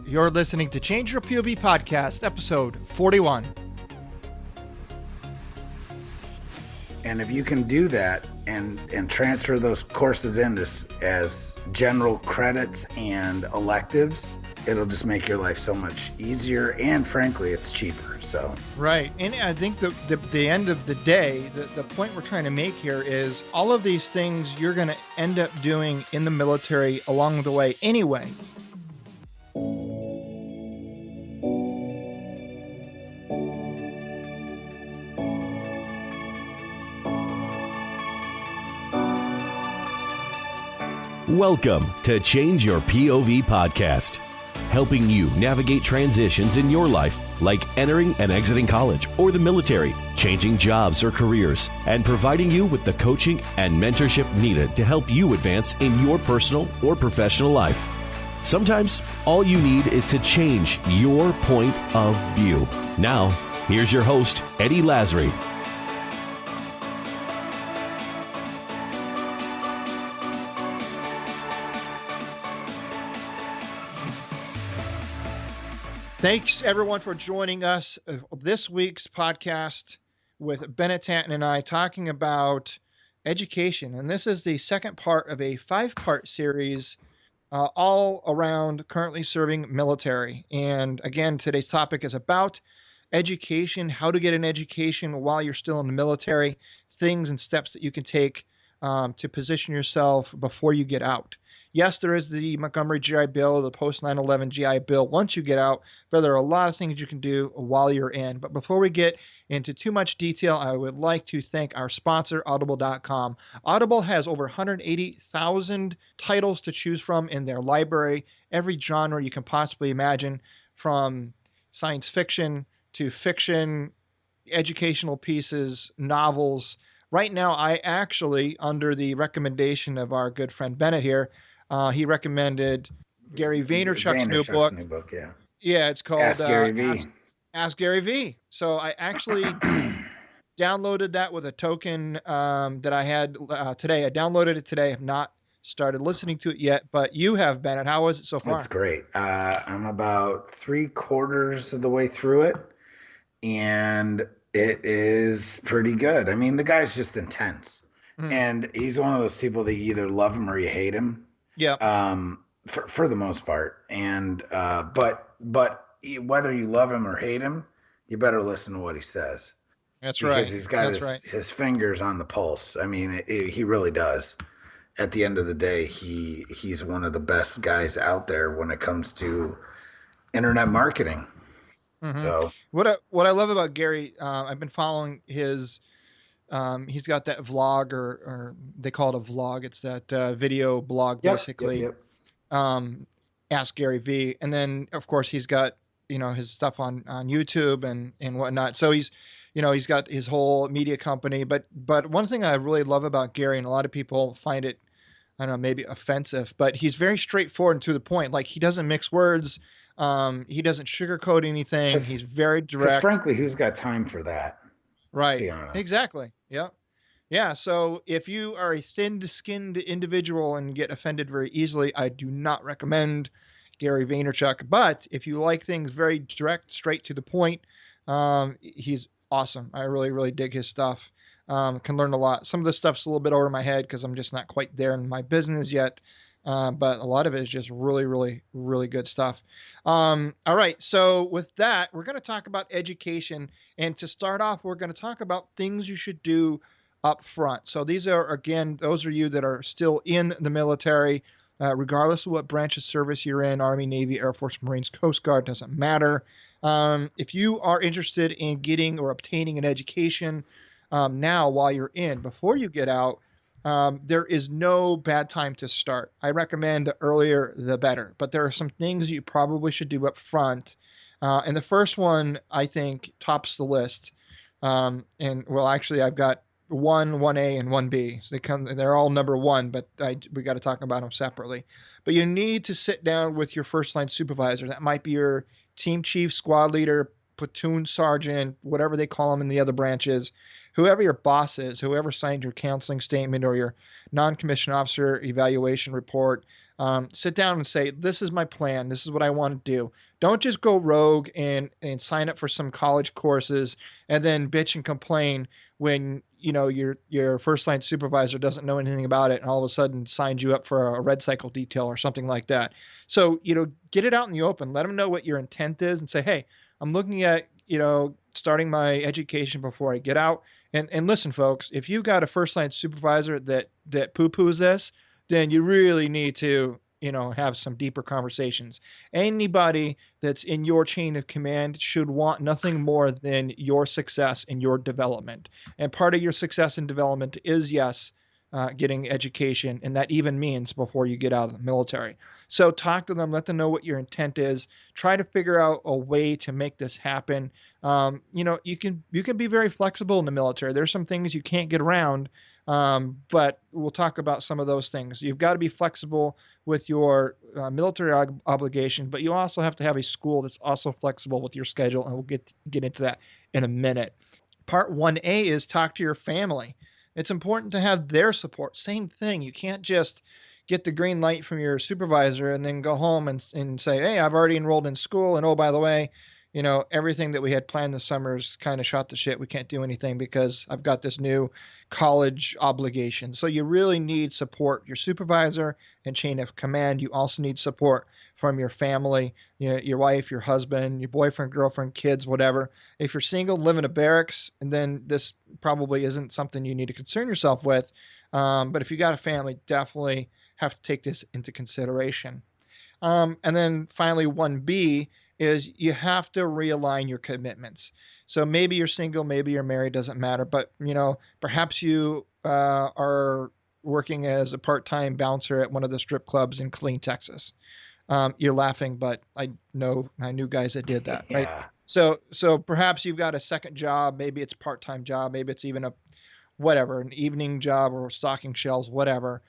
You're listening to Change Your POV Podcast, episode 41. And if you can do that and transfer those courses in as general credits and electives, it'll just make your life so much easier, and frankly, it's cheaper. So Right. And I think the end of the day, the point we're trying to make here is all of these things you're going to end up doing in the military along the way anyway. Welcome to Change Your POV Podcast, helping you navigate transitions in your life, like entering and exiting college or the military, changing jobs or careers, and providing you with the coaching and mentorship needed to help you advance in your personal or professional life. Sometimes all you need is to change your point of view. Now, here's your host, Eddie Lazary. Thanks, everyone, for joining us this week's podcast with Bennett Tanton and I talking about education. And this is the second part of a 5-part series all around currently serving military. And again, today's topic is about education, how to get an education while you're still in the military, things and steps that you can take to position yourself before you get out. Yes, there is the Montgomery GI Bill, the post 9/11 GI Bill once you get out, but there are a lot of things you can do while you're in. But before we get into too much detail, I would like to thank our sponsor, Audible.com. Audible has over 180,000 titles to choose from in their library, every genre you can possibly imagine, from science fiction to fiction, educational pieces, novels. Right now, I actually, under the recommendation of our good friend Bennett here, he recommended Gary Vaynerchuk's new book. Yeah, it's called Ask Gary V. Ask Gary V. So I actually downloaded that with a token that I had today. I downloaded it today. I have not started listening to it yet, but you have, Bennett. How is it so far? It's great. I'm about 3/4 of the way through it, and it is pretty good. I mean, the guy's just intense, and he's one of those people that you either love him or you hate him. Yeah. For the most part, and but whether you love him or hate him, you better listen to what he says. That's right. Because he's got his fingers on the pulse. I mean, he really does. At the end of the day, he's one of the best guys out there when it comes to internet marketing. Mm-hmm. So what I love about Gary, I've been following his. He's got that vlog, or they call it a vlog. It's that video blog, basically. Yep. Ask Gary V. And then, of course, he's got his stuff on YouTube and whatnot. So he's got his whole media company. But one thing I really love about Gary, and a lot of people find it, I don't know, maybe offensive, but he's very straightforward and to the point. Like, he doesn't mix words. He doesn't sugarcoat anything. He's very direct. Frankly, who's got time for that? Right. Exactly. Yep. Yeah. So if you are a thin-skinned individual and get offended very easily, I do not recommend Gary Vaynerchuk. But if you like things very direct, straight to the point, he's awesome. I really, really dig his stuff. Can learn a lot. Some of the stuff's a little bit over my head because I'm just not quite there in my business yet. But a lot of it is just really, really, really good stuff. All right. So with that, we're going to talk about education. And to start off, we're going to talk about things you should do up front. So these are, again, those are you that are still in the military, regardless of what branch of service you're in, Army, Navy, Air Force, Marines, Coast Guard, doesn't matter. If you are interested in getting or obtaining an education now while you're in, before you get out, there is no bad time to start. I recommend the earlier the better, but there are some things you probably should do up front. And the first one, I think, tops the list. Actually, I've got 1A, and 1B. So they're all number 1, but we got to talk about them separately. But you need to sit down with your first line supervisor. That might be your team chief, squad leader, platoon sergeant, whatever they call them in the other branches. whoever your boss is, whoever signed your counseling statement or your non-commissioned officer evaluation report, sit down and say, this is my plan. This is what I want to do. Don't just go rogue and sign up for some college courses and then bitch and complain when your first line supervisor doesn't know anything about it and all of a sudden signs you up for a red cycle detail or something like that. So get it out in the open. Let them know what your intent is and say, hey, I'm looking at starting my education before I get out. And listen, folks, if you got a first line supervisor that poo poos this, then you really need to have some deeper conversations. Anybody that's in your chain of command should want nothing more than your success and your development. And part of your success and development is, yes, getting education, and that even means before you get out of the military. So talk to them, let them know what your intent is. Try to figure out a way to make this happen. You can be very flexible in the military. There's some things you can't get around, but we'll talk about some of those things. You've got to be flexible with your military obligation, but you also have to have a school that's also flexible with your schedule, and we'll get into that in a minute. Part 1A is talk to your family. It's important to have their support. Same thing. You can't just get the green light from your supervisor and then go home and say, hey, I've already enrolled in school. And oh, by the way, everything that we had planned this summer is kind of shot to shit. We can't do anything because I've got this new college obligation. So you really need support, your supervisor and chain of command. You also need support from your family, your wife, your husband, your boyfriend, girlfriend, kids, whatever. If you're single, live in a barracks, and then this probably isn't something you need to concern yourself with. But if you got a family, definitely have to take this into consideration. And then finally, 1B is you have to realign your commitments. So maybe you're single, maybe you're married, doesn't matter. But perhaps you are working as a part-time bouncer at one of the strip clubs in Killeen, Texas. You're laughing, but I knew guys that did that, right? Yeah. So perhaps you've got a second job. Maybe it's a part-time job. Maybe it's even an evening job or stocking shelves, whatever.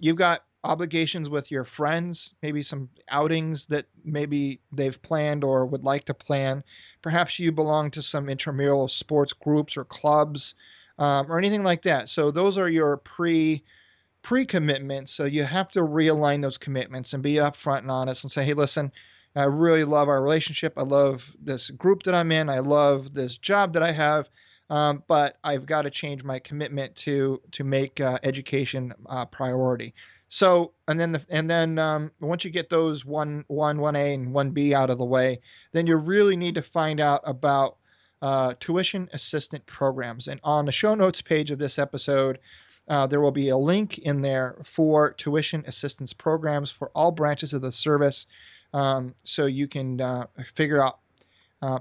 You've got obligations with your friends, maybe some outings that maybe they've planned or would like to plan. Perhaps you belong to some intramural sports groups or clubs, or anything like that. So those are your pre-commitments. So you have to realign those commitments and be upfront and honest and say, hey, listen, I really love our relationship. I love this group that I'm in. I love this job that I have. But I've got to change my commitment to make education a priority. So, and then once you get those 1A, and 1B out of the way, then you really need to find out about tuition assistant programs. And on the show notes page of this episode, there will be a link in there for tuition assistance programs for all branches of the service, so you can figure out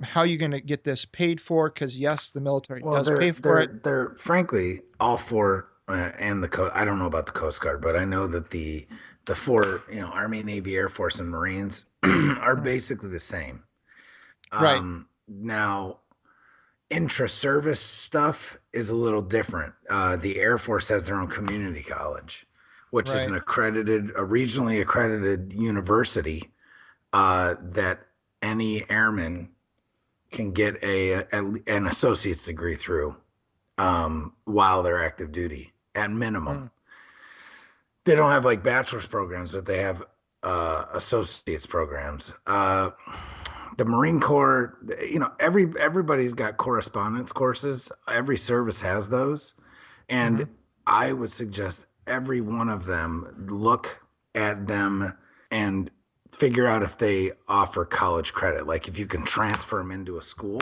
how you're going to get this paid for. Because yes, the military Well, does they're pay for it. they're they're frankly all four, and the coast. I don't know about the Coast Guard, but I know that the four, Army, Navy, Air Force, and Marines are Mm. basically the same. Right, Now, intra-service stuff is a little different. The Air Force has their own community college, which is right. a regionally accredited university that any airman can get an associate's degree through while they're active duty at minimum. Mm. They don't have like bachelor's programs, but they have associates programs. The Marine Corps, everybody's got correspondence courses. Every service has those, and Hmm. I would suggest every one of them look at them and figure out if they offer college credit. Like if you can transfer them into a school,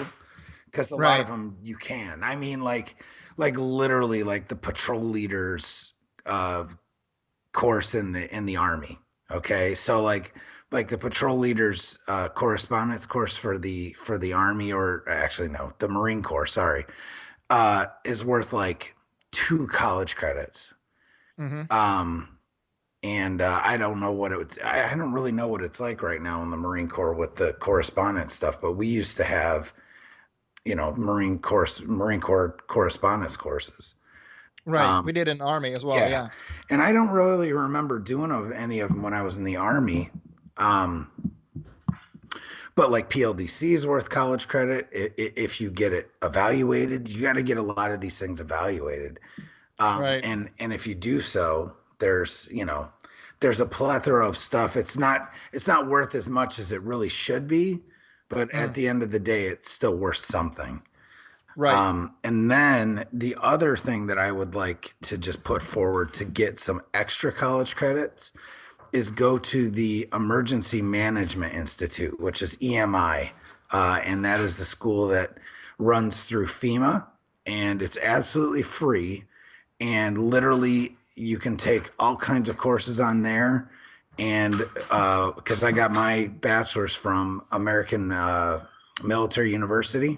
because a lot of Right. them you can. I mean, like literally, like the patrol leaders uh, course in the Army. Okay, so like the patrol leaders correspondence course for the Army, or actually no, the Marine Corps. Sorry, is worth like 2 college credits. Hmm. Um, and I don't know what it would. I don't really know what it's like right now in the Marine Corps with the correspondence stuff. But we used to have, Marine Corps correspondence courses. Right. We Um, did an army as well. yeah, Yeah. and I don't really remember doing any of them when I was in the Army. Um, But like PLDC is worth college credit if you get it evaluated. You got to get a lot of these things evaluated. Right. And if you do so, there's a plethora of stuff. It's not worth as much as it really should be, but at Mm. the end of the day, it's still worth something. Right. And then the other thing that I would like to just put forward to get some extra college credits is go to the Emergency Management Institute, which is EMI. And that is the school that runs through FEMA, and it's absolutely free. And literally, you can take all kinds of courses on there. And because I got my bachelor's from American Military University,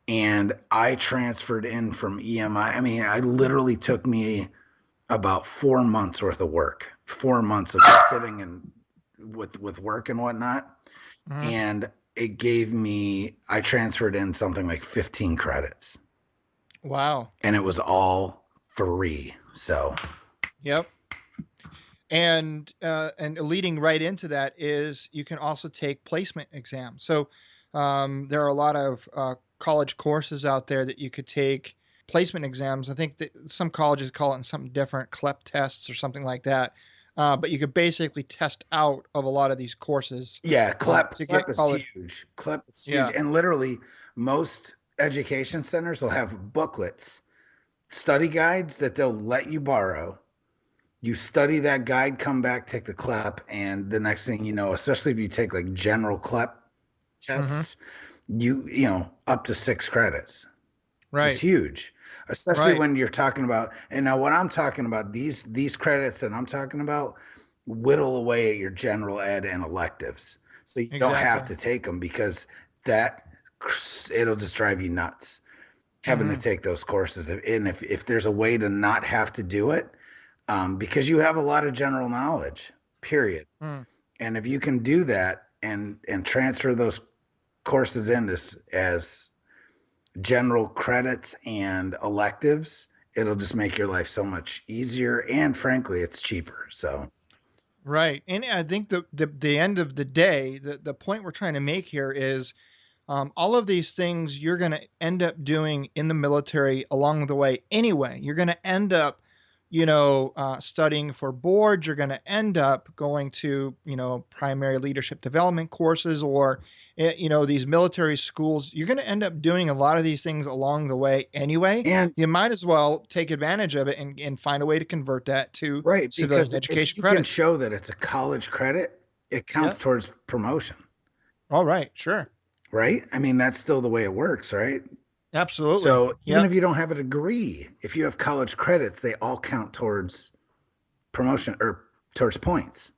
and I transferred in from EMI. I mean, I literally took me about 4 months worth of work, 4 months of just sitting and with work and whatnot. Mm. And it gave me, I transferred in something like 15 credits, Wow. and it was all free. So Yep. And leading right into that is you can also take placement exams. So there are a lot of college courses out there that you could take placement exams. I think that some colleges call it something different, CLEP tests or something like that. But you could basically test out of a lot of these courses yeah, CLEP to CLEP get is college. huge. CLEP is huge, Yeah. and literally most education centers will have booklets, study guides that they'll let you borrow. You study that guide, come back, take the CLEP, and the next thing you know, especially if you take like general CLEP Hmm. tests, you know up to 6 credits, which is Right. huge, especially Right. when you're talking about. And now, what I'm talking about, these credits that I'm talking about, whittle away at your general ed and electives, so you don't have Exactly. to take them because that it'll just drive you nuts having to Hmm. take those courses. And if there's a way to not have to do it, because you have a lot of general knowledge, period. Mm. And if you can do that and transfer those courses in this as general credits and electives, it'll just make your life so much easier. And frankly, it's cheaper. So Right. And I think the end of the day, the point we're trying to make here is all of these things you're going to end up doing in the military along the way anyway. You're going to end up, studying for boards. You're going to end up going to, primary leadership development courses or, these military schools. You're going to end up doing a lot of these things along the way anyway. and You might as well take advantage of it and find a way to convert that to right, civilian because if education you can credits. show that it's a college credit, it Yeah. counts towards promotion, All right. Sure. right? I mean, that's still the way it works, right? Absolutely. So even Yep. if you don't have a degree, if you have college credits, they all count towards promotion or towards points.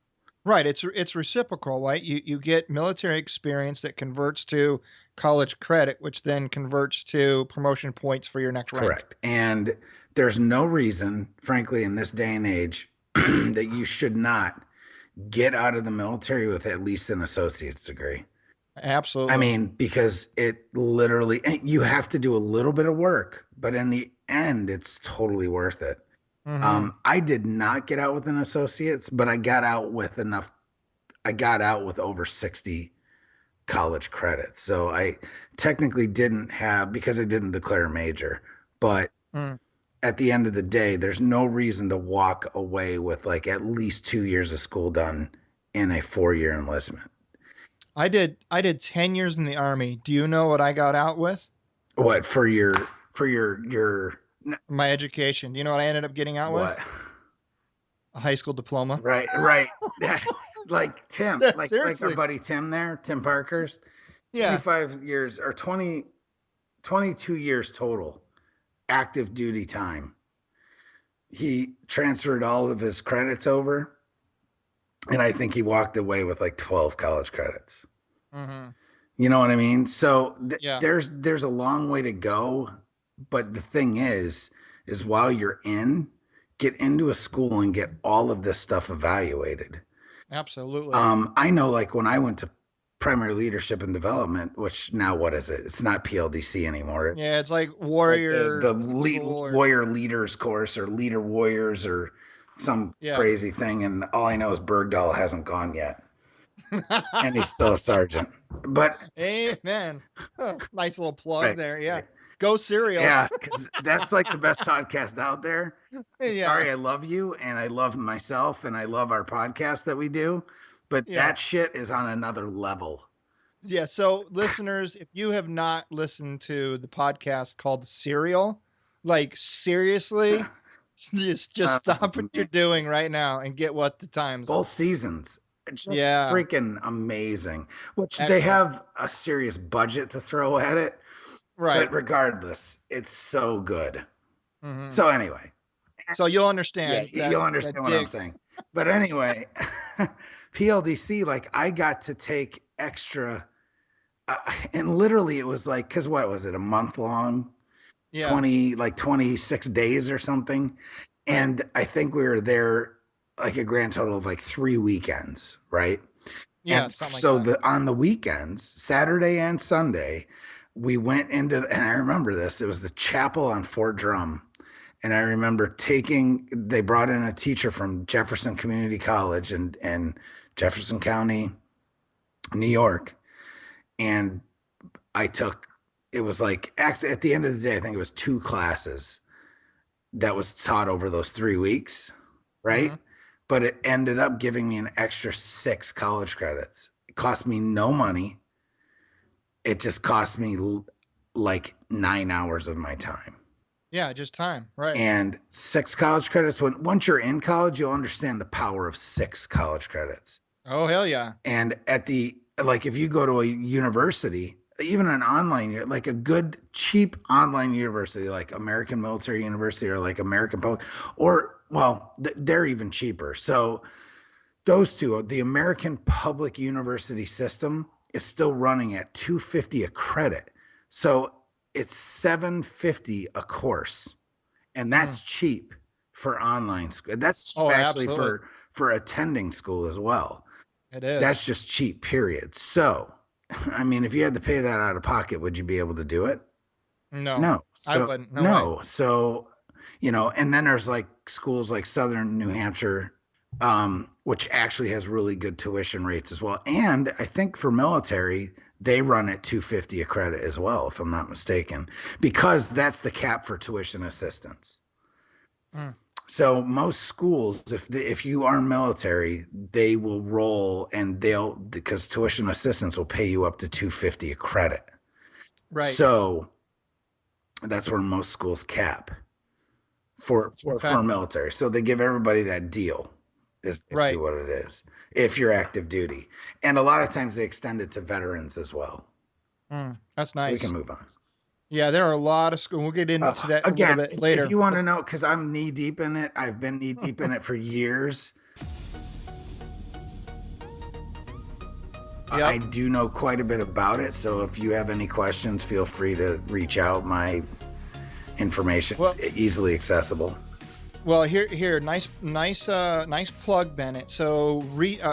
Right, it's reciprocal, right? You get military experience that converts to college credit, which then converts to promotion points for your next rank. Correct. And there's no reason, frankly, in this day and age, that you should not get out of the military with at least an associate's degree. I Absolutely. mean, because it literally, and you have to do a little bit of work, but in the end, it's totally worth it. Mhm. I did not get out with an associate's, but I got out with enough. I got out with over 60 college credits. So I technically didn't have, because I didn't declare a major, but Mm. at the end of the day, there's no reason to walk away with like at least 2 years of school done in a 4 year enlistment. I did 10 years in the army. Do you know what I got out with? What for your My education. Do you know what I ended up getting out with? what? A high school diploma. Right. Like Tim, like our Seriously. buddy Tim there, Tim Parker's Yeah. 25 years or 22 years total active duty time. He transferred all of his credits over, and I think he walked away with like 12 college credits. Mhm. You know what I mean? So Yeah. there's a long way to go, but the thing is while you're in, get into a school and get all of this stuff evaluated. Absolutely. I know, like when I went to primary leadership and development, which now what is it? It's not PLDC anymore. Yeah, it's like Like warrior the school or warrior leaders course or leader warriors or some yeah. crazy thing. And all I know is Bergdahl hasn't gone yet. and he's still a sergeant. But Amen. Nice little plug right, there. Yeah. right. Go cereal. Yeah, because that's like the best podcast out there. Yeah. Sorry, I love you and I love myself and I love our podcast that we do, but Yeah. that shit is on another level. Yeah. So, listeners, if you have not listened to the podcast called Serial, like seriously, just Oh, stop what you're man. doing right now and get what the times. Both seasons. Just Yeah. freaking amazing. Which they Excellent. have a serious budget to throw at it, but Right. regardless, it's so good. Hmm. So anyway, So you'll yeah, understand you'll that understand what I'm dig. saying. But anyway, PLDC, like I got to take extra, and literally it was like, because what was it, a month long, Yeah. 20, like 26 days or something. Right. And I think we were there like a grand total of like 3 weekends, right? Yeah. And Something like so that. the on the weekends, Saturday and Sunday, we went into, and I remember this, it was the chapel on Fort Drum. And I remember they brought in a teacher from Jefferson Community College in Jefferson County, New York. And I took, it was like, at the end of the day, I think it was 2 classes that was taught over those 3 weeks, right? Hmm. But it ended up giving me an extra 6 college credits. It cost me no money. It just cost me like 9 hours of my time. Yeah. Just time. Right. And 6 college credits. Once you're in college, you'll understand the power of 6 college credits. Oh, hell yeah. And like if you go to a university, even an online, like a good cheap online university, like American Military University or like American Public, or well, they're even cheaper. So those two, the American public university system is still running at 250 a credit. So it's 750 a course. And Mm. that's cheap for online school. That's cheap Oh, actually absolutely. for attending school as well. It That's is. just cheap, period. So, I mean, if you had to pay that out of pocket, would you be able to do it? No, No. I So, wouldn't. No way. no. So, and then there's like schools like Southern New Hampshire, which actually has really good tuition rates as well. And I think for military, they run at 250 a credit as well, if I'm not mistaken, because that's the cap for tuition assistance. Mm. So most schools, if you are military, they will roll and because tuition assistance will pay you up to 250 a credit. Right. So that's where most schools cap Okay. for military. So they give everybody that deal is basically Right. what it is if you're active duty. And a lot of times they extend it to veterans as well. That's We can nice. move on. Yeah, there are a lot of schools. We'll get into that a little Again, bit if later. you want But to know, because I'm knee deep in it, I've been knee deep in it for years. I yep. do know quite a bit about it. So if you have any questions, feel free to reach out. My information Well, is easily accessible. well, here, nice plug, Bennett. So,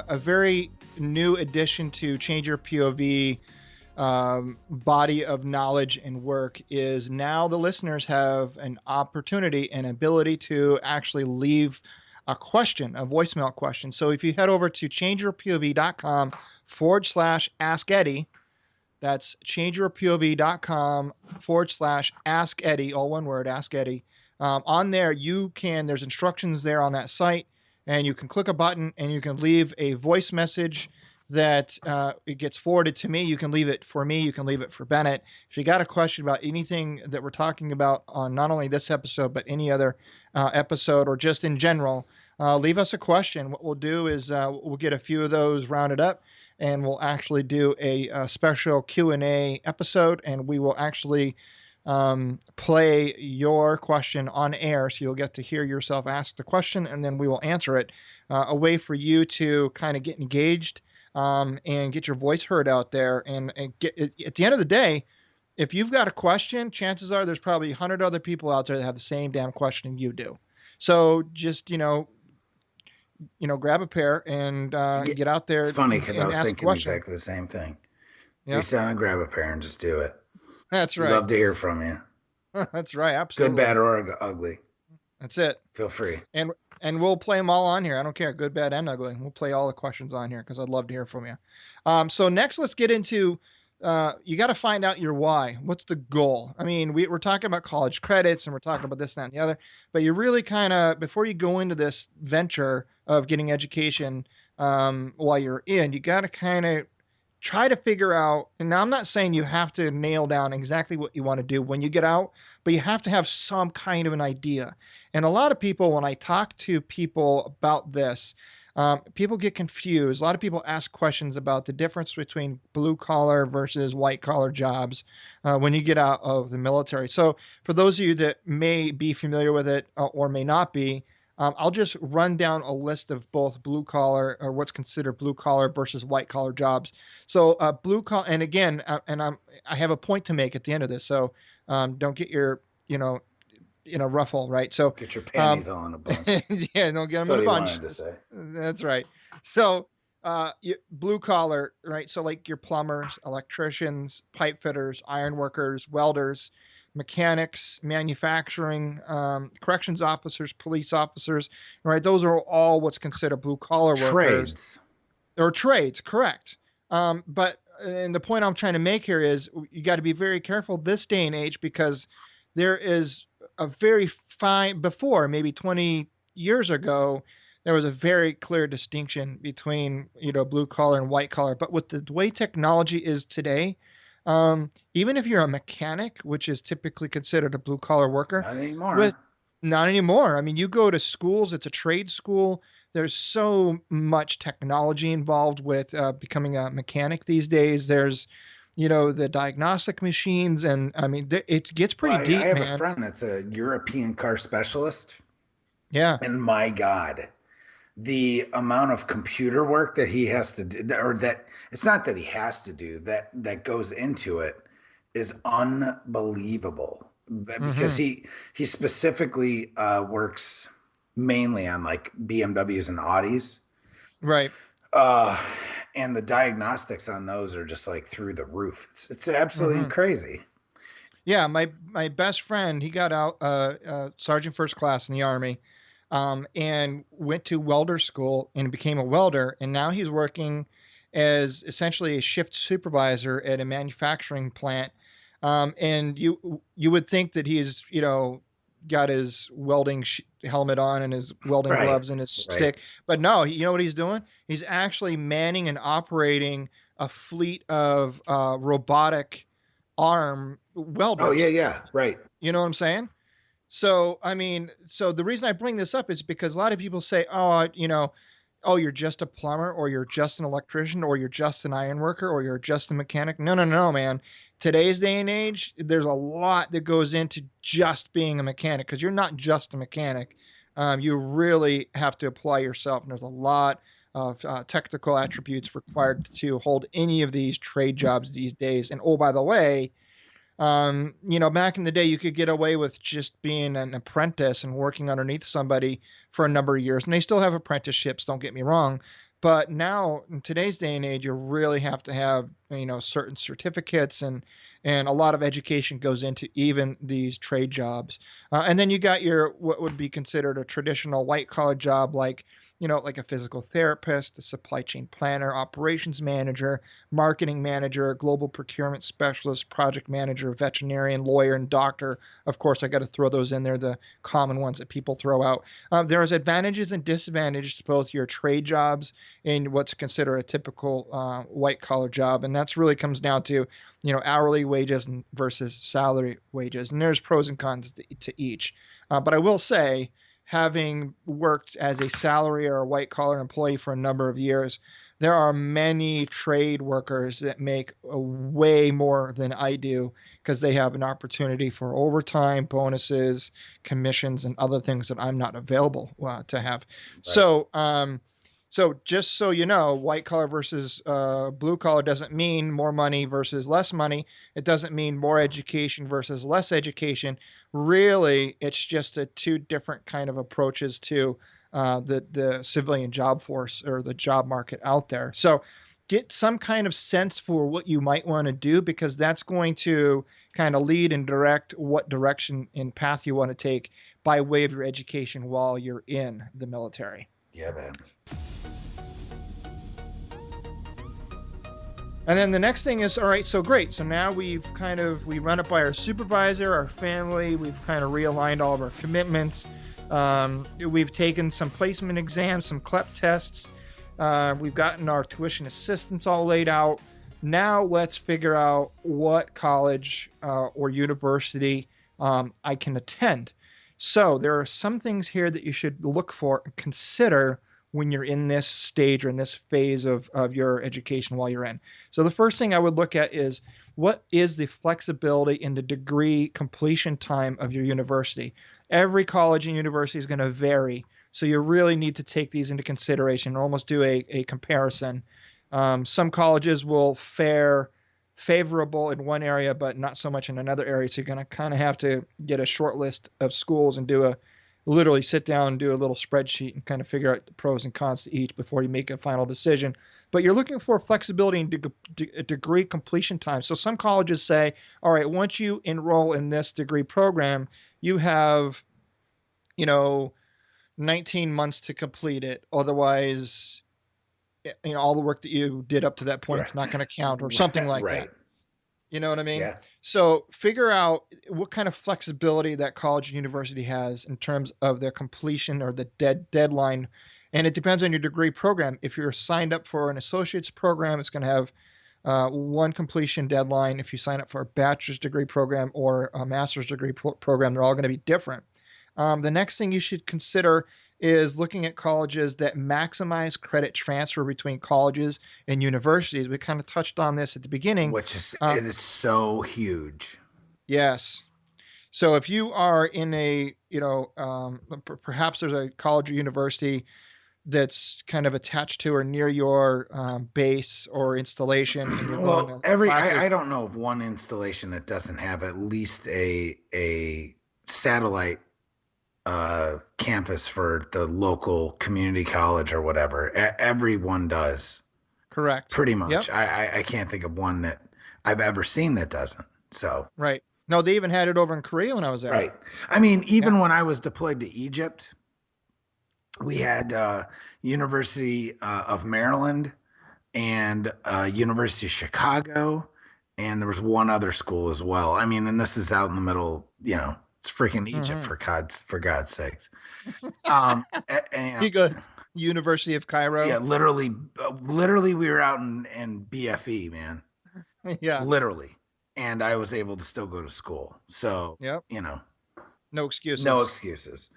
a very new addition to Change Your POV body of knowledge and work is now the listeners have an opportunity and ability to actually leave a voicemail question. So if you head over to changeyourpov.com/ask Eddie, that's changeyourpov.com/ask Eddie, all one word, ask Eddie. On there, there's instructions there on that site, and you can click a button and you can leave a voice message that it gets forwarded to me. You can leave it for me. You can leave it for Bennett. If you got a question about anything that we're talking about on not only this episode, but any other episode or just in general, leave us a question. What we'll do is we'll get a few of those rounded up and we'll actually do a special Q&A episode, and we will actually play your question on air, so you'll get to hear yourself ask the question, and then we will answer it. A way for you to kind of get engaged and get your voice heard out there, and get at the end of the day, if you've got a question, chances are there's probably 100 other people out there that have the same damn question you do. So just grab a pair and Yeah, get out it's there funny and, because I and was ask a thinking question. exactly the same thing. Yeah, Reach down and grab a pair and just do it. that's We'd right. love to hear from you. That's right. Good, Absolutely. bad, or ugly. That's it. Feel free. And and we'll play them all on here. I don't care, good, bad, and ugly. We'll play all the questions on here because I'd love to hear from you. So next, let's get into. You got to find out your why. What's the goal? I mean, we're talking about college credits and we're talking about this, that, and the other. But you really kind of, before you go into this venture of getting education while you're in, you got to kind of try to figure out. And now I'm not saying you have to nail down exactly what you want to do when you get out, but you have to have some kind of an idea. And a lot of people, when I talk to people about this, people get confused. A lot of people ask questions about the difference between blue collar versus white collar jobs when you get out of the military. So, for those of you that may be familiar with it or may not be, I'll just run down a list of both blue collar or what's considered blue collar versus white collar jobs. So, blue collar, and again, I have a point to make at the end of this. So, don't get your you know in a ruffle, right? So, Get your um, panties all in a bunch. yeah, don't get That's them in what a he bunch. wanted to say. That's right. So, blue collar, right? So, like your plumbers, electricians, pipe fitters, iron workers, welders, mechanics, manufacturing, corrections officers, police officers, right? Those are all what's considered blue collar workers Trades. or trades, correct. But and the point I'm trying to make here is you got to be very careful this day and age because there is a very fine before maybe 20 years ago there was a very clear distinction between blue collar and white collar. But with the way technology is today, even if you're a mechanic, which is typically considered a blue collar worker, Not with anymore. not anymore. I mean, you go to schools, it's a trade school. There's so much technology involved with becoming a mechanic these days. There's, the diagnostic machines, and I mean, it gets Well, pretty I deep, have a man. friend that's a European car specialist, Yeah. and my God, the amount of computer work that he has to do, or that it's not that he has to do, that goes into it is unbelievable. Because Mm-hmm. he specifically works mainly on like BMWs and Audis. Right. Uh, and the diagnostics on those are just like through the roof. It's absolutely Mm-hmm. crazy. Yeah, my best friend, he got out sergeant first class in the army, and went to welder school and became a welder, and now he's working as essentially a shift supervisor at a manufacturing plant. And you would think that he's got his welding helmet on and his welding Right. gloves and his Right. stick, but no, you know what he's doing? He's actually manning and operating a fleet of robotic arm Oh yeah, welders. yeah. Right. You know what I'm saying? So, I mean, so the reason I bring this up is because a lot of people say, oh, oh, you're just a plumber or you're just an electrician or you're just an iron worker or you're just a mechanic. No, no, no, man. Today's day and age, there's a lot that goes into just being a mechanic because you're not just a mechanic. You really have to apply yourself. And there's a lot of technical attributes required to hold any of these trade jobs these days. And oh, by the way, back in the day, you could get away with just being an apprentice and working underneath somebody for a number of years. And they still have apprenticeships, don't get me wrong. But now, in today's day and age, you really have to have, certain certificates and a lot of education goes into even these trade jobs. And then you got your, what would be considered a traditional white collar job, like a physical therapist, a supply chain planner, operations manager, marketing manager, global procurement specialist, project manager, veterinarian, lawyer, and doctor. Of course, I got to throw those in there, the common ones that people throw out. There's advantages and disadvantages to both your trade jobs and what's considered a typical white collar job. And that's really comes down to, hourly wages versus salary wages. And there's pros and cons to each. But I will say, having worked as a salary or a white collar employee for a number of years, there are many trade workers that make way more than I do because they have an opportunity for overtime, bonuses, commissions, and other things that I'm not available to have. Right. So just so you know, white collar versus blue collar doesn't mean more money versus less money. It doesn't mean more education versus less education. Really, it's just a two different kind of approaches to the civilian job force or the job market out there. So get some kind of sense for what you might want to do because that's going to kind of lead and direct what direction and path you want to take by way of your education while you're in the military. Yeah, man. And then the next thing is, all right, so great. So now we run it by our supervisor, our family. We've kind of realigned all of our commitments. We've taken some placement exams, some CLEP tests. We've gotten our tuition assistance all laid out. Now let's figure out what college or university I can attend. So there are some things here that you should look for and consider when you're in this stage or in this phase of your education while you're in. So the first thing I would look at is, what is the flexibility in the degree completion time of your university? Every college and university is going to vary. So you really need to take these into consideration and almost do a comparison. Some colleges will fare favorable in one area, but not so much in another area. So you're going to kind of have to get a short list of schools and literally sit down and do a little spreadsheet and kind of figure out the pros and cons to each before you make a final decision. But you're looking for flexibility in degree completion time. So some colleges say, all right, once you enroll in this degree program, you have, 19 months to complete it. Otherwise, all the work that you did up to that point is not going to count, or something like Right. that. You know what I mean? Yeah. So figure out what kind of flexibility that college or university has in terms of their completion or the deadline. And it depends on your degree program. If you're signed up for an associate's program, it's going to have one completion deadline. If you sign up for a bachelor's degree program or a master's degree program, they're all going to be different. The next thing you should consider is looking at colleges that maximize credit transfer between colleges and universities. We kind of touched on this at the beginning. Which is it is so huge. Yes. So if you are in perhaps there's a college or university that's kind of attached to or near your base or installation, and you're going to classes. I don't know of one installation that doesn't have at least a satellite campus for the local community college or whatever. Everyone does. Correct. Pretty much. Yep. I can't think of one that I've ever seen that doesn't. So right. No, they even had it over in Korea when I was there. Right. I mean, even when I was deployed to Egypt, we had University of Maryland and University of Chicago, and there was one other school as well. I mean, and this is out in the middle, it's freaking Egypt for God's sakes. You go University of Cairo. Yeah, literally we were out in BFE, man. Yeah, literally, and I was able to still go to school. So yep. No excuses. No excuses.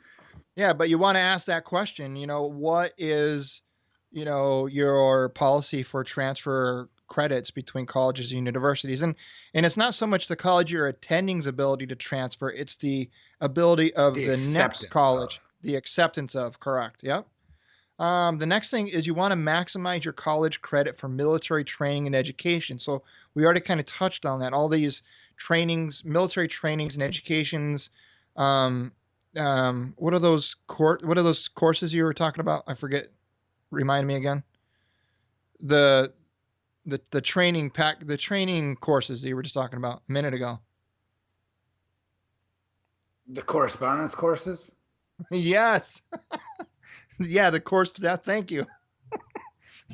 Yeah, but you want to ask that question. What is, your policy for transfer credits between colleges and universities? And it's not so much the college you're attending's ability to transfer, it's the ability of the next college, the acceptance of. Correct. Yep. The next thing is you want to maximize your college credit for military training and education. So we already kind of touched on that. All these trainings, military trainings and educations. What are those courses you were talking about? I forget. Remind me again. The training courses that you were just talking about a minute ago. The correspondence courses? Yes. Yeah, the course. Thank you.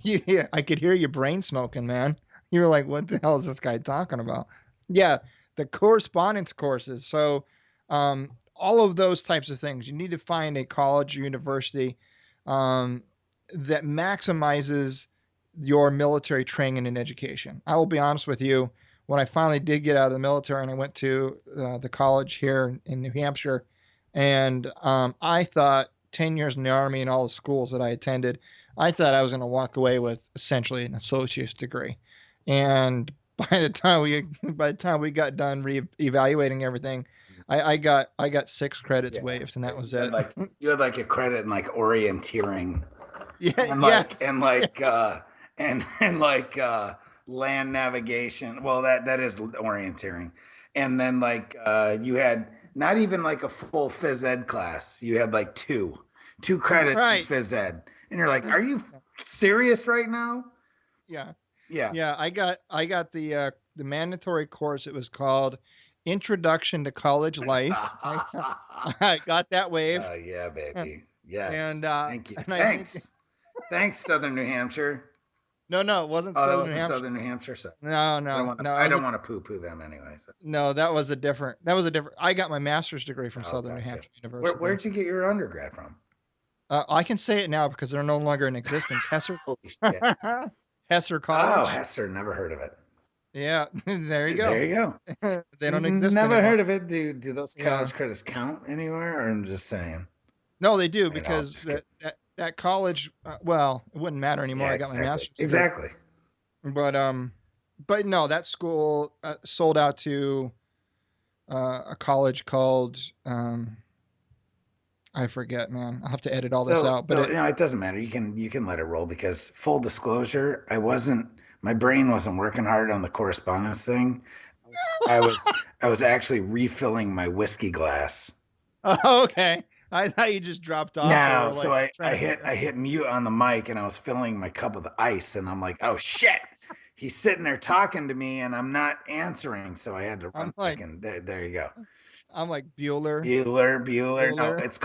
Yeah, I could hear your brain smoking, man. You were like, what the hell is this guy talking about? Yeah, the correspondence courses. So all of those types of things. You need to find a college or university that maximizes your military training and education. I will be honest with you. When I finally did get out of the military and I went to the college here in New Hampshire, and I thought 10 years in the Army and all the schools that I attended, I thought I was going to walk away with essentially an associate's degree. And by the time we got done evaluating everything, I got 6 credits waived, and that was it. You had like a credit in like orienteering. Yeah. And land navigation. Well, that is orienteering. And then you had not even like a full phys ed class. You had like two credits in phys ed. And you're like, are you serious right now? Yeah. Yeah. Yeah. I got the mandatory course. It was called Introduction to College Life. I got that waived. Oh yeah, baby. Yes. And Thank you. I think Thanks. Thanks, Southern New Hampshire. no, it wasn't Oh, that Southern New wasn't Hampshire. Southern New Hampshire. So No, I don't no, want to. no. It I was don't a want to poo-poo them anyway. So. no. That was a different. That was a different. I got my master's degree from Oh, Southern New gotcha. Hampshire University. Where'd you get your undergrad from? I can say it now because they're no longer in existence. Hesser, Holy shit. Hesser Oh, College. Hester. Never heard of it. Yeah, there you There go. you go. They don't exist Never anymore. heard of it. Do those Yeah. college credits count anywhere? Or I'm just saying. No, they do You know, because just get. that college. Well, it wouldn't matter anymore. Yeah, I got my exactly. master's degree. Exactly. But no, that school sold out to a college called I forget, man. I'll have to edit all this out. But So it doesn't matter. You can let it roll because full disclosure, my brain wasn't working hard on the correspondence thing. I was I was actually refilling my whiskey glass. oh, okay. I thought you just dropped off or No, were so like I, trying I to hit figure I out. hit mute on the mic and I was filling my cup with ice and I'm like, oh shit. He's sitting there talking to me and I'm not answering. So I had to run I'm back like and there you go. Bueller. Bueller. No, Bueller. it's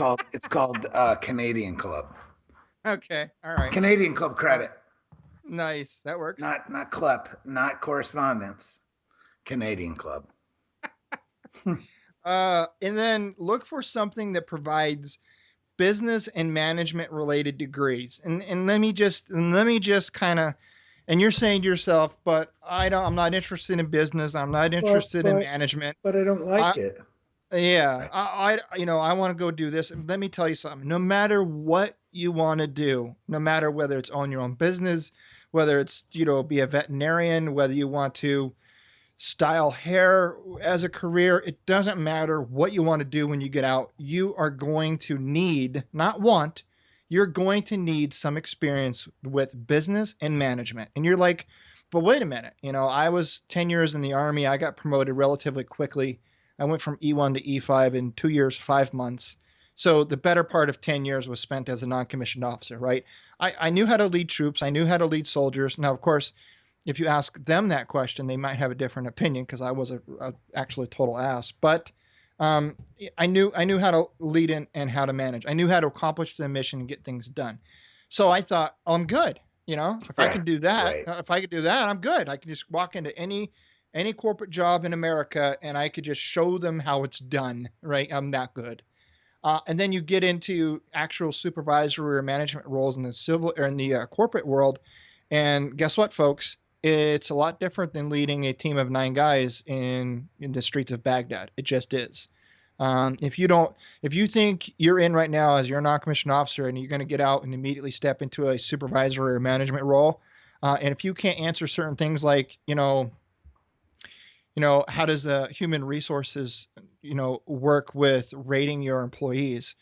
called Canadian Club. Okay. All right. Canadian Club Uh, credit. nice. That works. Not CLEP, not correspondence. Canadian Club. And then look for something that provides business and management related degrees. And let me just kind of and you're saying to yourself, but I'm not interested in business. I'm not But interested in but management. but I don't I like it. yeah, I want to go do this. And let me tell you something. No matter what you want to do, no matter whether it's own your own business, whether it's, be a veterinarian, whether you want to style hair as a career, it doesn't matter what you want to do when you get out. You are going to need, not want, you're going to need some experience with business and management. And you're like, but wait a minute, I was 10 years in the Army. I got promoted relatively quickly. I went from E1 to E5 in 2 years, 5 months. So the better part of 10 years was spent as a non-commissioned officer, right? I knew how to lead troops. I knew how to lead soldiers. Now, of course, if you ask them that question, they might have a different opinion because I was actually a total ass. But um, I knew how to lead and how to manage. I knew how to accomplish the mission and get things done. So I thought, oh, I'm good. If I Right. can do that, Right. if I could do that, I'm good. I can just walk into any corporate job in America and I could just show them how it's done. Right? I'm that good. And then you get into actual supervisory or management roles in the civil or in the corporate world, and guess what, folks? It's a lot different than leading a team of 9 guys in the streets of Baghdad. It just is. If you think you're in right now as you're a non-commissioned officer and you're going to get out and immediately step into a supervisory or management role, and if you can't answer certain things like, how does human resources, work with rating your employees?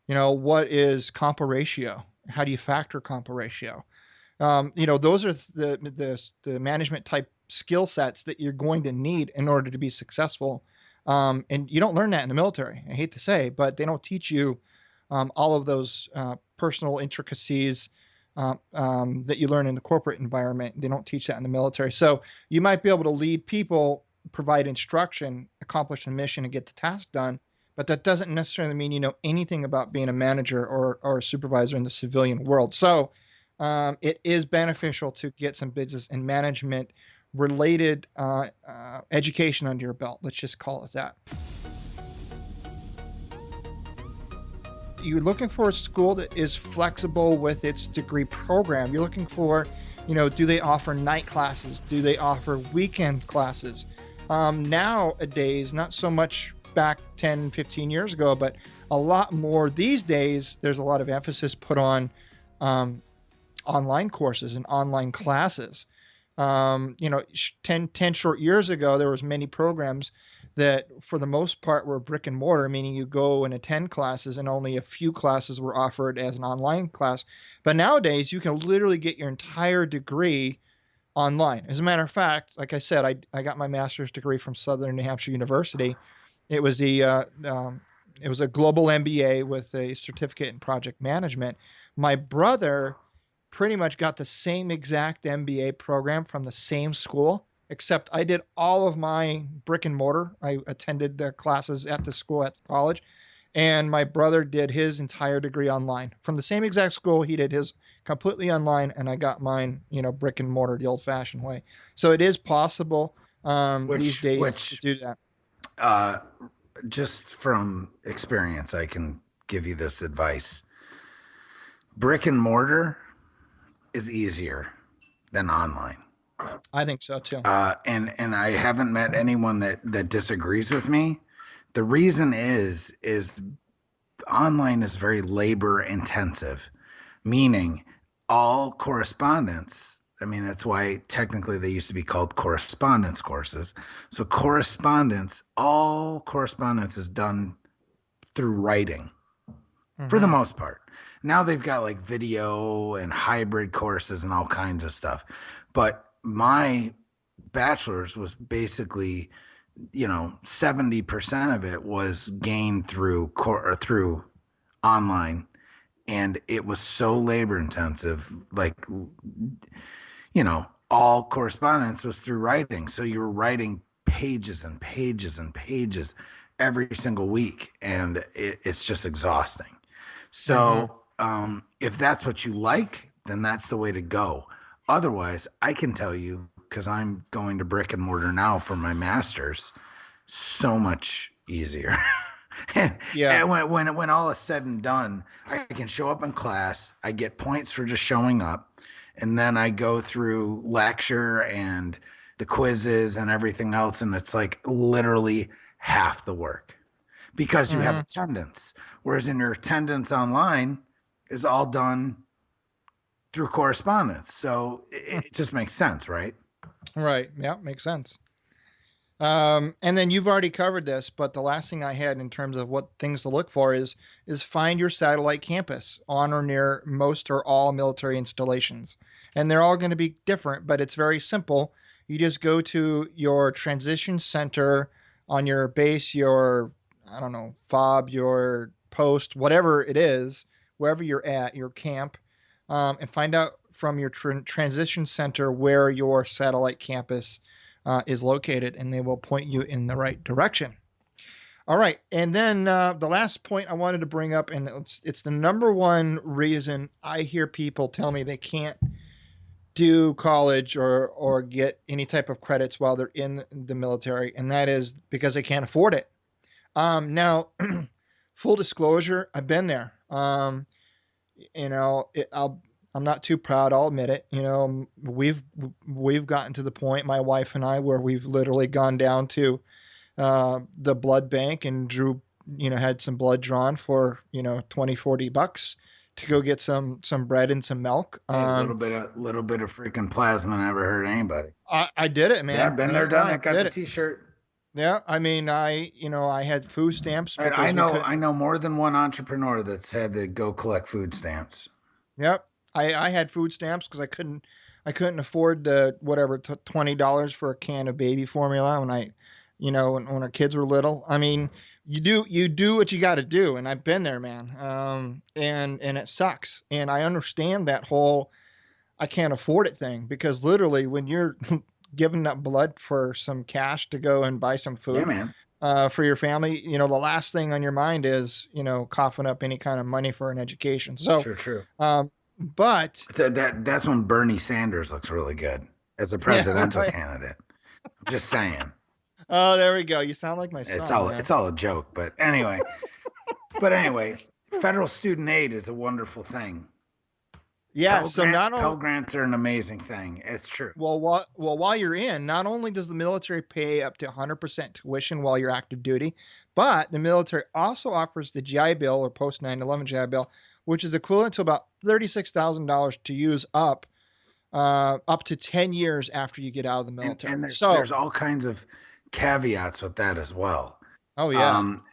What is compa ratio? How do you factor compa ratio? Those are the management type skill sets that you're going to need in order to be successful. And you don't learn that in the military. I hate to say, but they don't teach you all of those personal intricacies that you learn in the corporate environment. They don't teach that in the military. So you might be able to lead people, provide instruction, accomplish the mission, and get the task done. But that doesn't necessarily mean you know anything about being a manager or a supervisor in the civilian world. So it is beneficial to get some business and management related education under your belt. Let's just call it that. You're looking for a school that is flexible with its degree program. You're looking for, do they offer night classes? Do they offer weekend classes? Nowadays, not so much back 10, 15 years ago, but a lot more these days, there's a lot of emphasis put on online courses and online classes. 10 short years ago, there was many programs that for the most part were brick and mortar, meaning you go and attend classes and only a few classes were offered as an online class. But nowadays you can literally get your entire degree online. As a matter of fact, like I said, I got my master's degree from Southern New Hampshire University. It was it was a global MBA with a certificate in project management. My brother pretty much got the same exact MBA program from the same school, except I did all of my brick and mortar. I attended the classes at the school at the college, and my brother did his entire degree online from the same exact school. He did his completely online, and I got mine, brick and mortar, the old-fashioned way. So it is possible these Which days to which do that. uh just from experience, I can give you this advice. Brick and mortar is easier than online. I think so too. And I haven't met anyone that disagrees with me. The reason is online is very labor intensive, meaning all correspondence. I mean, that's why technically they used to be called correspondence courses. So all correspondence is done through writing for the Hmm. most part. Now they've got like video and hybrid courses and all kinds of stuff. But my bachelor's was basically, 70% of it was gained through online, and it was so labor intensive, like, all correspondence was through writing, so you were writing pages and pages and pages every single week, and it's just exhausting. Hmm. So if that's what you like, then that's the way to go. Otherwise, I can tell you, because I'm going to brick and mortar now for my master's, so much easier. and Yeah. and when all is said and done, I can show up in class. I get points for just showing up, and then I go through lecture and the quizzes and everything else, and it's like literally half the work because you have Hmm. attendance. Whereas in your attendance online is all done through correspondence. So it just makes sense, right? Right. Yeah, makes sense. And then you've already covered this, but the last thing I had in terms of what things to look for is find your satellite campus on or near most or all military installations. And they're all going to be different, but it's very simple. You just go to your transition center on your base, your, I don't know, fob, your post, whatever it is, wherever you're at, your camp, and find out from your transition center where your satellite campus is located, and they will point you in the right direction. All right, and then the last point I wanted to bring up, and it's the number one reason I hear people tell me they can't do college or get any type of credits while they're in the military, and that is because they can't afford it. Now, full disclosure, I've been there. I'm not too proud. I'll admit it. We've gotten to the point, my wife and I, where we've literally gone down to the blood bank and had some blood drawn for 20-40 bucks to go get some bread and some milk. Hey, a little bit of freaking plasma never hurt anybody. I did it, Yeah, man. been there, done I it. Got did the it. T-shirt. Yeah, I mean, I had food stamps I because we know, could. I know more than one entrepreneur that's had to go collect food stamps. Yep. I had food stamps because I couldn't afford the whatever $20 for a can of baby formula when our kids were little. I mean, you do what you got to do, and I've been there, man. And it sucks, and I understand that whole I can't afford it thing because literally when you're giving up blood for some cash to go and buy some Yeah, food man. for your family, the last thing on your mind is coughing up any kind of money for an education. So, True, true. but That's when Bernie Sanders looks really good as a yeah, presidential right. candidate. I'm just saying. Oh, there we go. You sound like my It's son, all man. it's all a joke, but anyway, federal student aid is a wonderful thing. Yeah. Pell So Grants, not Pell only Grants are an amazing thing. It's true. while you're in, not only does the military pay up to 100% tuition while you're active duty, but the military also offers the GI Bill or post 9/11 GI Bill, which is equivalent to about $36,000 to use up to 10 years after you get out of the And military. there's So, all kinds of caveats with that as well, oh yeah. um,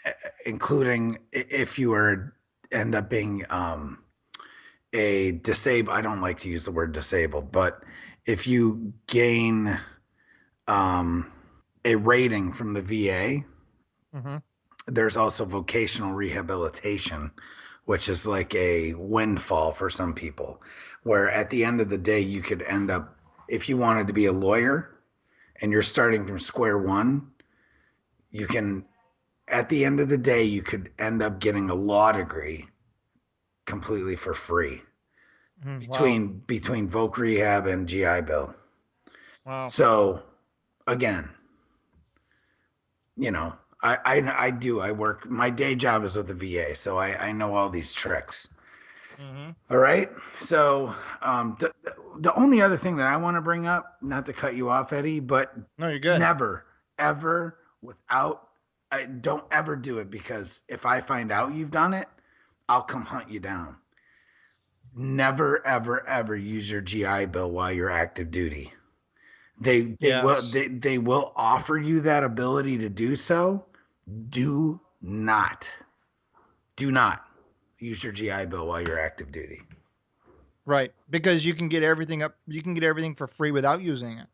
including if you are end up being a disabled. I don't like to use the word disabled, but if you gain um, a rating from the VA, Hmm. there's also vocational rehabilitation, which is like a windfall for some people, where at the end of the day, you could end up, if you wanted to be a lawyer and you're starting from square one, you can, at the end of the day, you could end up getting a law degree completely for free Wow. between voc rehab and GI Bill. Wow. So again, you know, I work, my day job is with the VA, so I know all these tricks. Mm-hmm. All right. So the only other thing that I want to bring up, not to cut you off, Eddie, but No, you're good. never, ever without, I don't ever do it, because if I find out you've done it, I'll come hunt you down. Never, ever, ever use your GI Bill while you're active duty. Yes. They will offer you that ability to do so. Do not, do not use your GI Bill while you're active duty. Right. Because you can get everything up. You can get everything for free without using it.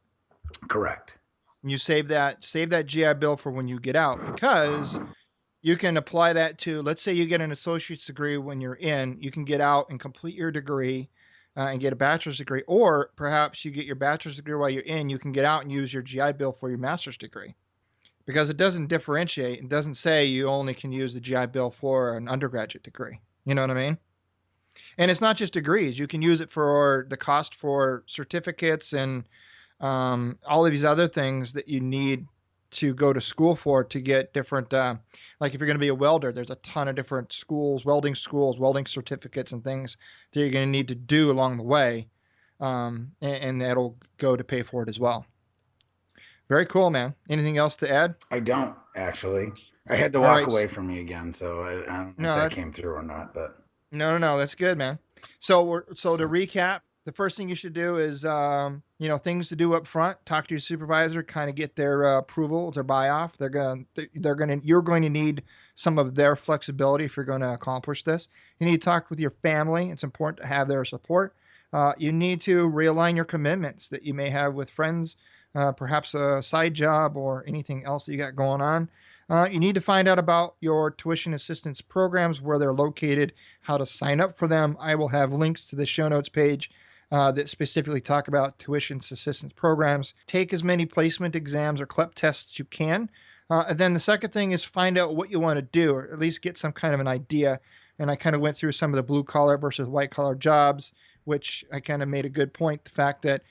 Correct. And you save that GI Bill for when you get out, because you can apply that to, let's say you get an associate's degree when you're in, you can get out and complete your degree and get a bachelor's degree, or perhaps you get your bachelor's degree while you're in, you can get out and use your GI Bill for your master's degree, because it doesn't differentiate. It doesn't say you only can use the GI Bill for an undergraduate degree. You know what I mean? And it's not just degrees. You can use it for the cost for certificates and all of these other things that you need to go to school for to get different. Like if you're going to be a welder, there's a ton of different schools, welding certificates, and things that you're going to need to do along the way, and that'll go to pay for it as well. Very cool, man. Anything else to add? I don't actually. I had to All walk right. away from me again, so I don't know if No, that came through or not. But no. That's good, man. So to recap, the first thing you should do is things to do up front. Talk to your supervisor, kind of get their approval, their buy off. You're going to need some of their flexibility if you're going to accomplish this. You need to talk with your family. It's important to have their support. You need to realign your commitments that you may have with friends, perhaps a side job or anything else that you got going on. You need to find out about your tuition assistance programs, where they're located, how to sign up for them. I will have links to the show notes page that specifically talk about tuition assistance programs. Take as many placement exams or CLEP tests as you can. And then the second thing is find out what you want to do, or at least get some kind of an idea. And I kind of went through some of the blue collar versus white collar jobs, which I kind of made a good point. The fact that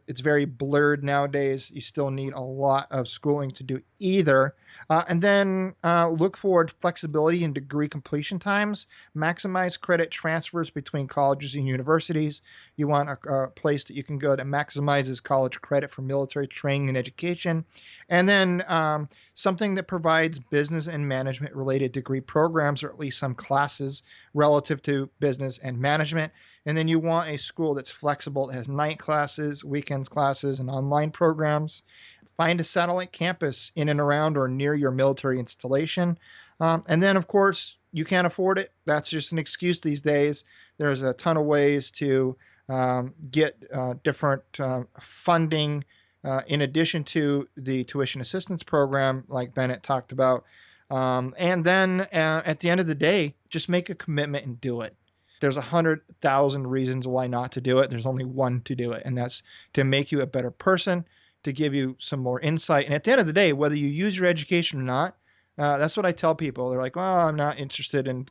it's very blurred nowadays. You still need a lot of schooling to do either. And then look for flexibility in degree completion times. Maximize credit transfers between colleges and universities. You want a place that you can go that maximizes college credit for military training and education. And then something that provides business and management related degree programs, or at least some classes relative to business and management. And then you want a school that's flexible, that has night classes, weekends classes, and online programs. Find a satellite campus in and around or near your military installation. And then, of course, you can't afford it. That's just an excuse these days. There's a ton of ways to get different funding in addition to the tuition assistance program, like Bennett talked about. And then at the end of the day, just make a commitment and do it. There's 100,000 reasons why not to do it. There's only one to do it, and that's to make you a better person, to give you some more insight. And at the end of the day, whether you use your education or not, that's what I tell people. They're like, "Well, I'm not interested in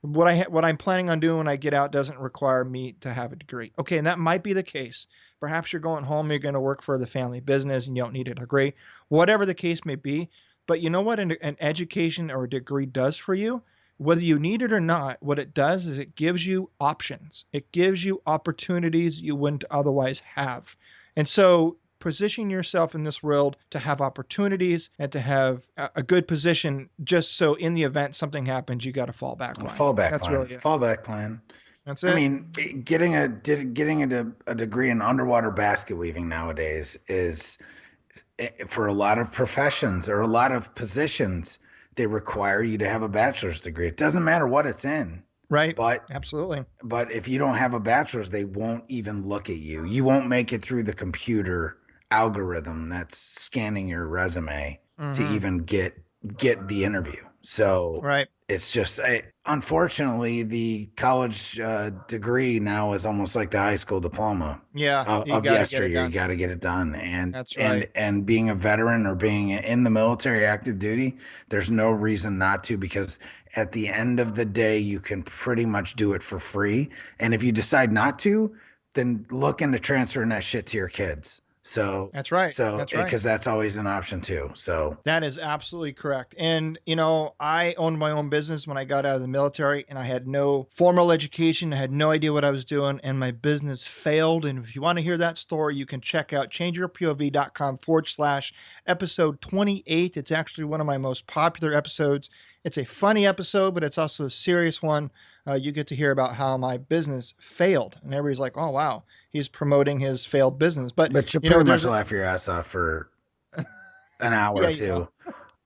what I'm planning on doing when I get out. Doesn't require me to have a degree." Okay, and that might be the case. Perhaps you're going home, you're going to work for the family business, and you don't need a degree. Whatever the case may be, but you know what an education or a degree does for you? Whether you need it or not, what it does is it gives you options. It gives you opportunities you wouldn't otherwise have. And so position yourself in this world to have opportunities and to have a good position, just so in the event something happens, you got a fallback line. That's really it. Fallback plan. That's I it. mean, getting a degree in underwater basket weaving nowadays is, for a lot of professions or a lot of positions, they require you to have a bachelor's degree. It doesn't matter what it's in. Right. But absolutely. But if you don't have a bachelor's, they won't even look at you. You won't make it through the computer algorithm that's scanning your resume to even get the interview. So Right. It's just, unfortunately, the college degree now is almost like the high school diploma Yeah, you of got to get it yesteryear. You done. got to get it done, and That's and right. and being a veteran or being in the military, active duty, there's no reason not to, because at the end of the day, you can pretty much do it for free. And if you decide not to, then look into transferring that shit to your kids. So That's right. so That's right. because that's always an option too. So That is absolutely correct. And, I owned my own business when I got out of the military, and I had no formal education. I had no idea what I was doing, and my business failed. And if you want to hear that story, you can check out changeyourpov.com/episode 28. It's actually one of my most popular episodes. It's a funny episode, but it's also a serious one. You get to hear about how my business failed. And everybody's like, oh, wow, he's promoting his failed business. But, but you pretty much there's laugh your ass off for an hour yeah, or two.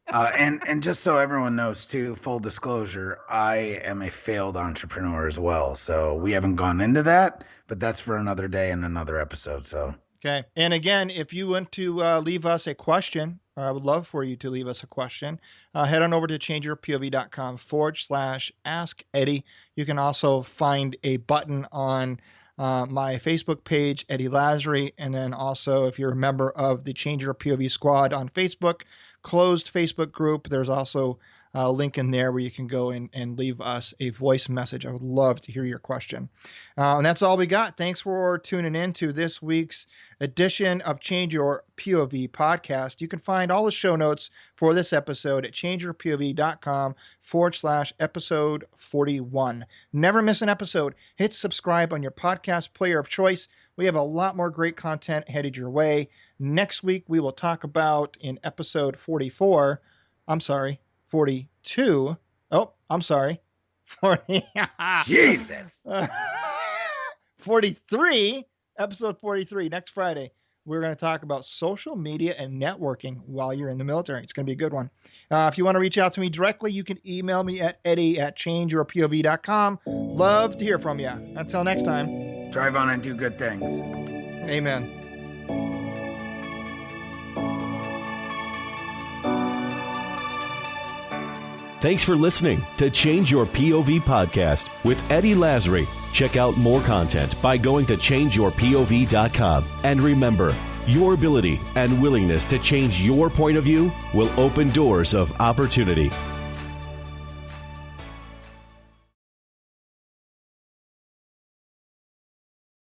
And just so everyone knows too, full disclosure, I am a failed entrepreneur as well. So we haven't gone into that, but that's for another day and another episode. So Okay. And again, if you want to leave us a question, I would love for you to leave us a question. Head on over to changeyourpov.com/ask Eddie. You can also find a button on my Facebook page, Eddie Lazary. And then also, if you're a member of the Change Your POV squad on Facebook, closed Facebook group, there's also a link in there where you can go and leave us a voice message. I would love to hear your question. And that's all we got. Thanks for tuning in to this week's edition of Change Your POV podcast. You can find all the show notes for this episode at changeyourpov.com/episode 41. Never miss an episode. Hit subscribe on your podcast player of choice. We have a lot more great content headed your way. Next week, we will talk about in episode 42. Oh, I'm sorry. 40. Jesus. 43, episode 43, next Friday. We're going to talk about social media and networking while you're in the military. It's going to be a good one. If you want to reach out to me directly, you can email me at eddie@changeyourpov.com. Love to hear from you. Until next time. Drive on and do good things. Amen. Thanks for listening to Change Your POV podcast with Eddie Lazary. Check out more content by going to changeyourpov.com. And remember, your ability and willingness to change your point of view will open doors of opportunity.